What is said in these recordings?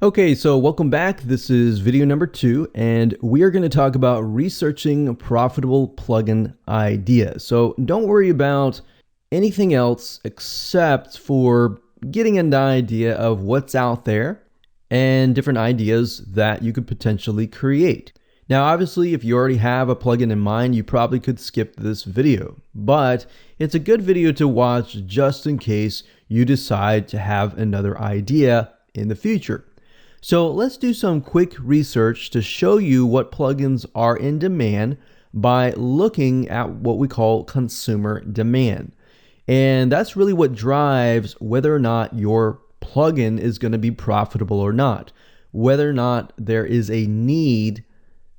Okay, so welcome back. This is video number 2, and we are going to talk about researching profitable plugin ideas. So don't worry about anything else except for getting an idea of what's out there and different ideas that you could potentially create. Now, obviously, if you already have a plugin in mind, you probably could skip this video, but it's a good video to watch just in case you decide to have another idea in the future. So let's do some quick research to show you what plugins are in demand by looking at what we call consumer demand. And that's really what drives whether or not your plugin is going to be profitable or not, whether or not there is a need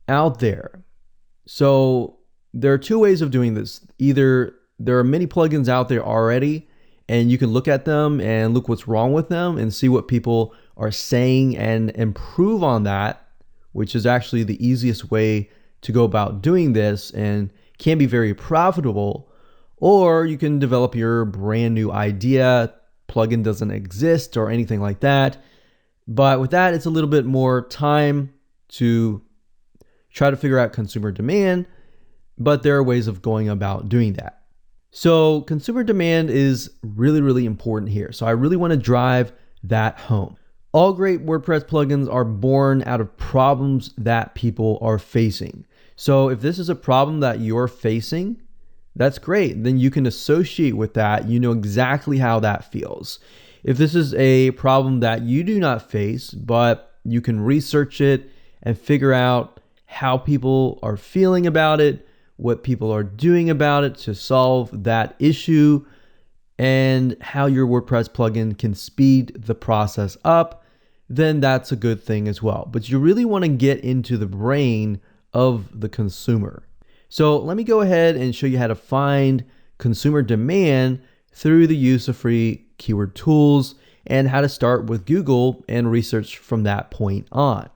out there. So there are two ways of doing this. Either there are many plugins out there already, and you can look at them and look what's wrong with them and see what people are saying and improve on that, which is actually the easiest way to go about doing this and can be very profitable. Or you can develop your brand new idea. Plugin doesn't exist or anything like that. But with that, it's a little bit more time to try to figure out consumer demand, but there are ways of going about doing that. So consumer demand is really, really important here. So I really want to drive that home. All great WordPress plugins are born out of problems that people are facing. So if this is a problem that you're facing, that's great. Then you can associate with that. You know exactly how that feels. If this is a problem that you do not face, but you can research it and figure out how people are feeling about it, what people are doing about it to solve that issue, and how your WordPress plugin can speed the process up, then that's a good thing as well. But you really want to get into the brain of the consumer. So let me go ahead and show you how to find consumer demand through the use of free keyword tools and how to start with Google and research from that point on.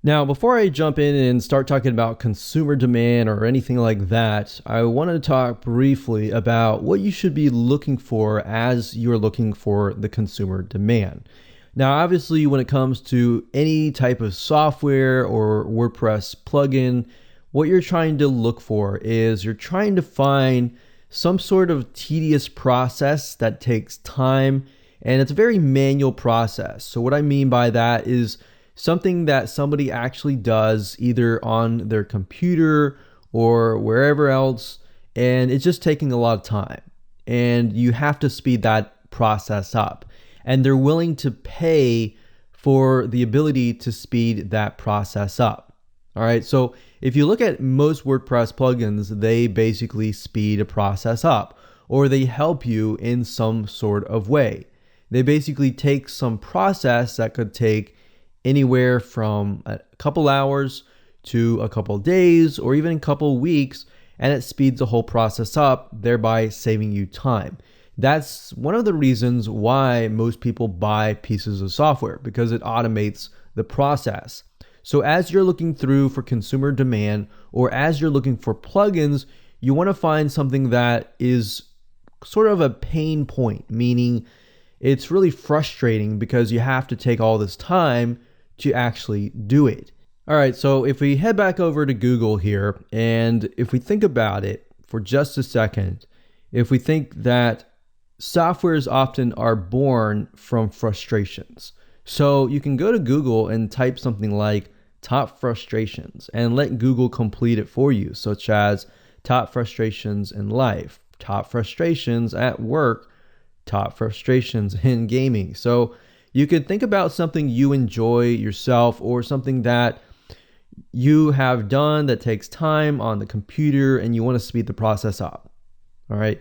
Now, before I jump in and start talking about consumer demand or anything like that, I want to talk briefly about what you should be looking for as you're looking for the consumer demand. Now, obviously, when it comes to any type of software or WordPress plugin, what you're trying to look for is you're trying to find some sort of tedious process that takes time, and it's a very manual process. So what I mean by that is something that somebody actually does either on their computer or wherever else, and it's just taking a lot of time. And you have to speed that process up. And they're willing to pay for the ability to speed that process up. All right, so if you look at most WordPress plugins, they basically speed a process up, or they help you in some sort of way. They basically take some process that could take anywhere from a couple hours to a couple days or even a couple weeks, and it speeds the whole process up, thereby saving you time. That's one of the reasons why most people buy pieces of software, because it automates the process. So as you're looking through for consumer demand, or as you're looking for plugins, you want to find something that is sort of a pain point, meaning it's really frustrating because you have to take all this time to actually do it. All right, so if we head back over to Google here, and if we think about it for just a second, if we think that softwares often are born from frustrations. So you can go to Google and type something like top frustrations and let Google complete it for you, such as top frustrations in life, top frustrations at work, top frustrations in gaming. So you could think about something you enjoy yourself or something that you have done that takes time on the computer and you want to speed the process up. All right.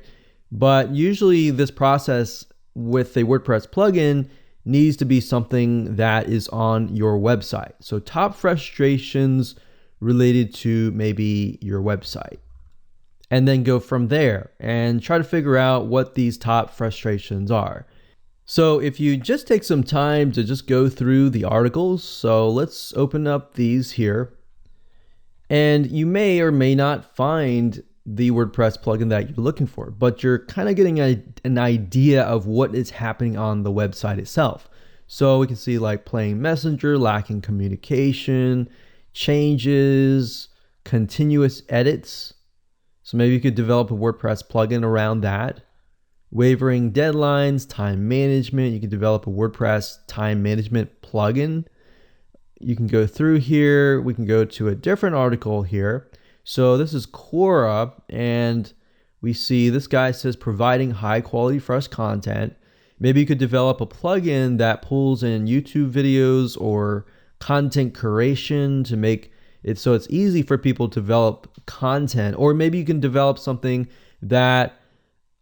But usually this process with a WordPress plugin needs to be something that is on your website. So top frustrations related to maybe your website. And then go from there and try to figure out what these top frustrations are. So if you just take some time to just go through the articles, so let's open up these here. And you may or may not find the WordPress plugin that you're looking for, but you're kind of getting an idea of what is happening on the website itself. So we can see like playing Messenger, lacking communication, changes, continuous edits. So maybe you could develop a WordPress plugin around that. Wavering deadlines, time management. You can develop a WordPress time management plugin. You can go through here. We can go to a different article here. So this is Quora, and we see this guy says providing high quality fresh content. Maybe you could develop a plugin that pulls in YouTube videos or content curation to make it so it's easy for people to develop content. Or maybe you can develop something that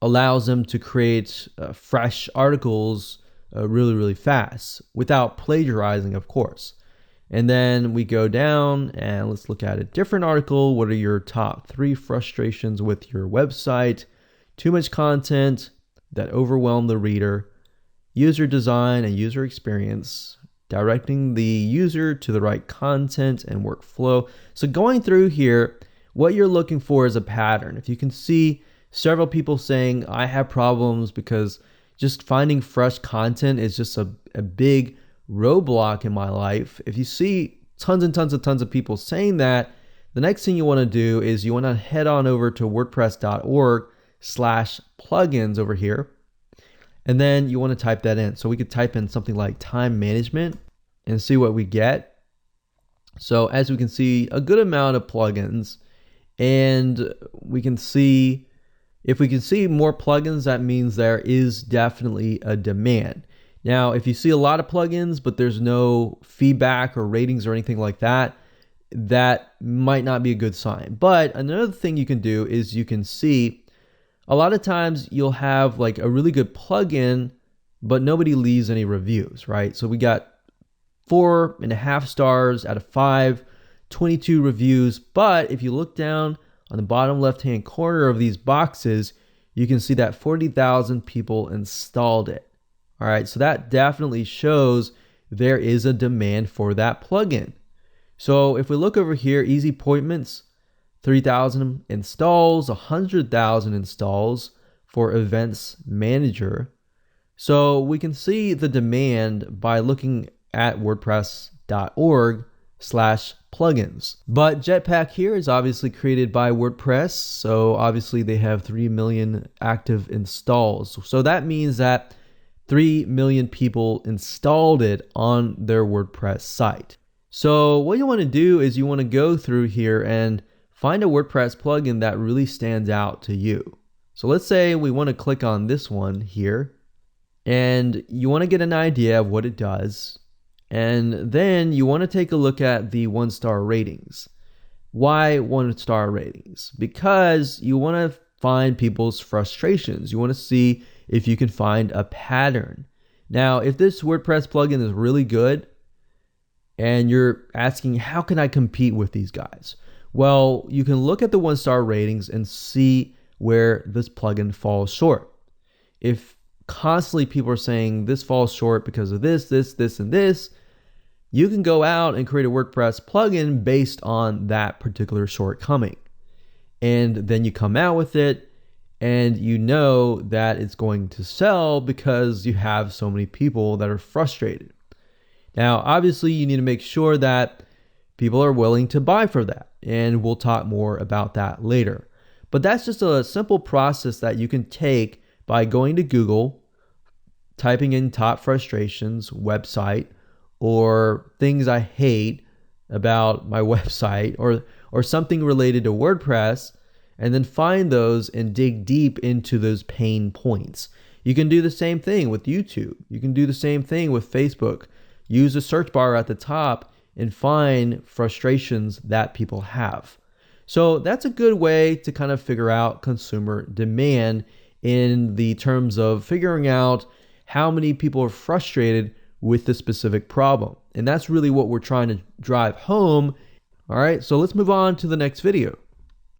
allows them to create fresh articles really, really fast without plagiarizing, of course. And then we go down and let's look at a different article. What are your top 3 frustrations with your website? Too much content that overwhelm the reader, user design and user experience, directing the user to the right content and workflow. So going through here, what you're looking for is a pattern. If you can see several people saying, I have problems because just finding fresh content is just a big roadblock in my life. If you see tons of people saying that, the next thing you want to do is you want to head on over to wordpress.org/plugins over here. And then you want to type that in. So we could type in something like time management and see what we get. So as we can see, a good amount of plugins, and we can see, if we can see more plugins, that means there is definitely a demand. Now, if you see a lot of plugins, but there's no feedback or ratings or anything like that, that might not be a good sign. But another thing you can do is you can see a lot of times you'll have like a really good plugin, but nobody leaves any reviews, right? So we got 4.5 stars out of 5, 22 reviews. But if you look down on the bottom left-hand corner of these boxes, you can see that 40,000 people installed it. All right, so that definitely shows there is a demand for that plugin. So if we look over here, easy appointments, 3,000 installs, 100,000 installs for events manager. So we can see the demand by looking at wordpress.org/plugins. But Jetpack here is obviously created by WordPress. So obviously they have 3 million active installs. So that means that 3 million people installed it on their WordPress site. So what you want to do is you want to go through here and find a WordPress plugin that really stands out to you. So let's say we want to click on this one here, and you want to get an idea of what it does. And then you want to take a look at the 1-star ratings. Why 1-star ratings? Because you want to find people's frustrations. You want to see if you can find a pattern. Now, if this WordPress plugin is really good and you're asking, how can I compete with these guys? Well, you can look at the 1-star ratings and see where this plugin falls short. If constantly people are saying this falls short because of this, and this, you can go out and create a WordPress plugin based on that particular shortcoming. And then you come out with it, and you know that it's going to sell because you have so many people that are frustrated. Now, obviously, you need to make sure that people are willing to buy for that, and we'll talk more about that later. But that's just a simple process that you can take by going to Google, typing in top frustrations, website, or things I hate about my website, or something related to WordPress, and then find those and dig deep into those pain points. You can do the same thing with YouTube. You can do the same thing with Facebook. Use the search bar at the top and find frustrations that people have. So that's a good way to kind of figure out consumer demand in the terms of figuring out how many people are frustrated with the specific problem. And that's really what we're trying to drive home. All right, so let's move on to the next video.